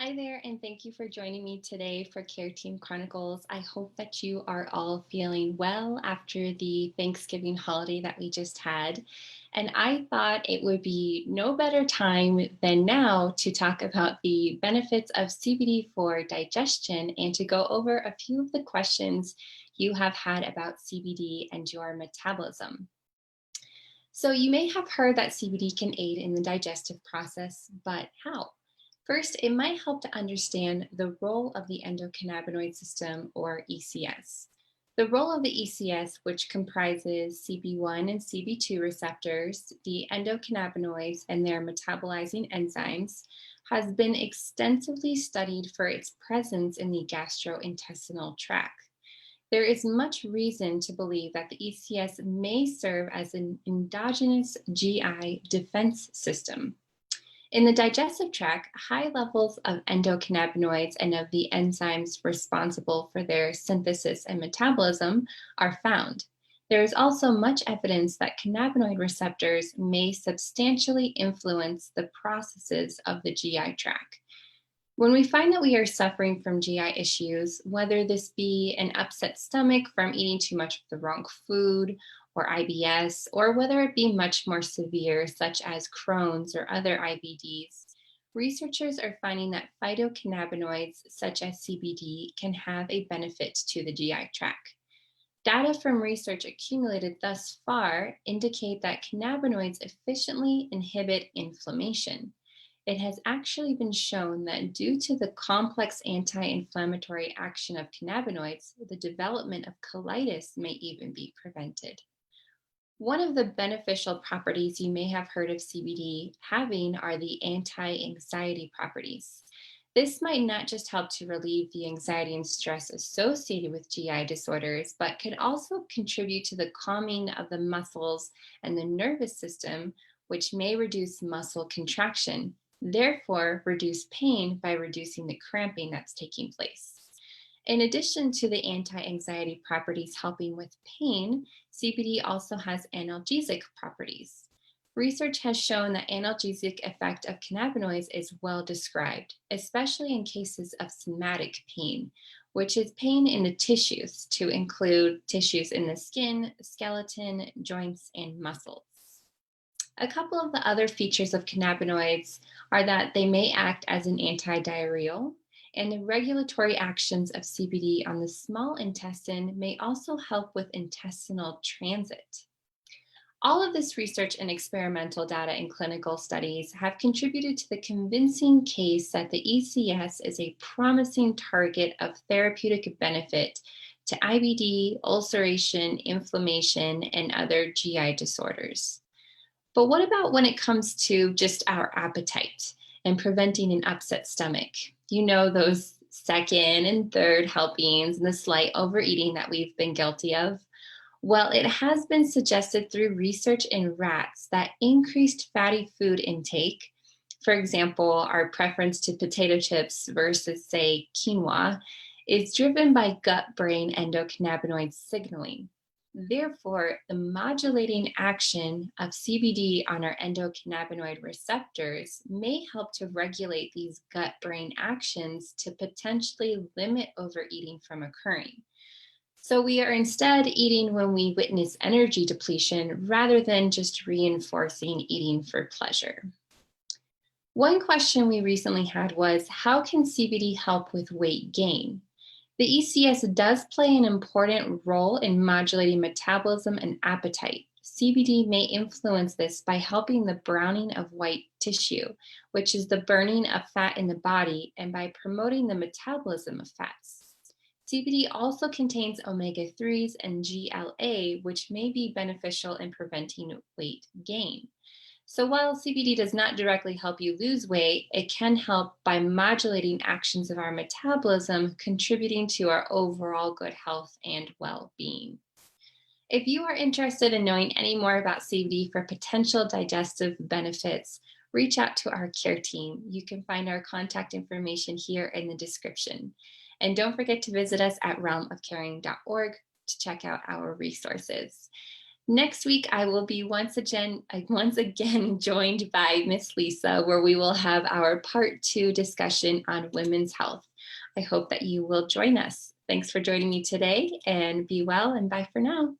Hi there, and thank you for joining me today for Care Team Chronicles. I hope that you are all feeling well after the Thanksgiving holiday that we just had. And I thought it would be no better time than now to talk about the benefits of CBD for digestion and to go over a few of the questions you have had about CBD and your metabolism. So, you may have heard that CBD can aid in the digestive process, but how? First, it might help to understand the role of the endocannabinoid system, or ECS. The role of the ECS, which comprises CB1 and CB2 receptors, the endocannabinoids, and their metabolizing enzymes, has been extensively studied for its presence in the gastrointestinal tract. There is much reason to believe that the ECS may serve as an endogenous GI defense system. In the digestive tract, high levels of endocannabinoids and of the enzymes responsible for their synthesis and metabolism are found. There is also much evidence that cannabinoid receptors may substantially influence the processes of the GI tract. When we find that we are suffering from GI issues, whether this be an upset stomach from eating too much of the wrong food, or IBS, or whether it be much more severe, such as Crohn's or other IBDs, researchers are finding that phytocannabinoids, such as CBD, can have a benefit to the GI tract. Data from research accumulated thus far indicate that cannabinoids efficiently inhibit inflammation. It has actually been shown that due to the complex anti-inflammatory action of cannabinoids, the development of colitis may even be prevented. One of the beneficial properties you may have heard of CBD having are the anti-anxiety properties. This might not just help to relieve the anxiety and stress associated with GI disorders, but could also contribute to the calming of the muscles and the nervous system, which may reduce muscle contraction, therefore reduce pain by reducing the cramping that's taking place. In addition to the anti-anxiety properties helping with pain, CBD also has analgesic properties. Research has shown that analgesic effect of cannabinoids is well described, especially in cases of somatic pain, which is pain in the tissues, to include tissues in the skin, skeleton, joints, and muscles. A couple of the other features of cannabinoids are that they may act as an antidiarrheal, and the regulatory actions of CBD on the small intestine may also help with intestinal transit. All of this research and experimental data in clinical studies have contributed to the convincing case that the ECS is a promising target of therapeutic benefit to IBD, ulceration, inflammation, and other GI disorders. But what about when it comes to just our appetite and preventing an upset stomach? You know, those second and third helpings and the slight overeating that we've been guilty of. Well, it has been suggested through research in rats that increased fatty food intake, for example, our preference to potato chips versus, say, quinoa, is driven by gut-brain endocannabinoid signaling. Therefore, the modulating action of CBD on our endocannabinoid receptors may help to regulate these gut brain actions to potentially limit overeating from occurring. So, we are instead eating when we witness energy depletion rather than just reinforcing eating for pleasure. One question we recently had was, how can CBD help with weight gain? The ECS does play an important role in modulating metabolism and appetite. CBD may influence this by helping the browning of white tissue, which is the burning of fat in the body, and by promoting the metabolism of fats. CBD also contains omega-3s and GLA, which may be beneficial in preventing weight gain. So while CBD does not directly help you lose weight, it can help by modulating actions of our metabolism, contributing to our overall good health and well-being. If you are interested in knowing any more about CBD for potential digestive benefits, reach out to our care team. You can find our contact information here in the description. And don't forget to visit us at realmofcaring.org to check out our resources. Next week, I will be once again joined by Miss Lisa, where we will have our part two discussion on women's health. I hope that you will join us. Thanks for joining me today and be well and bye for now.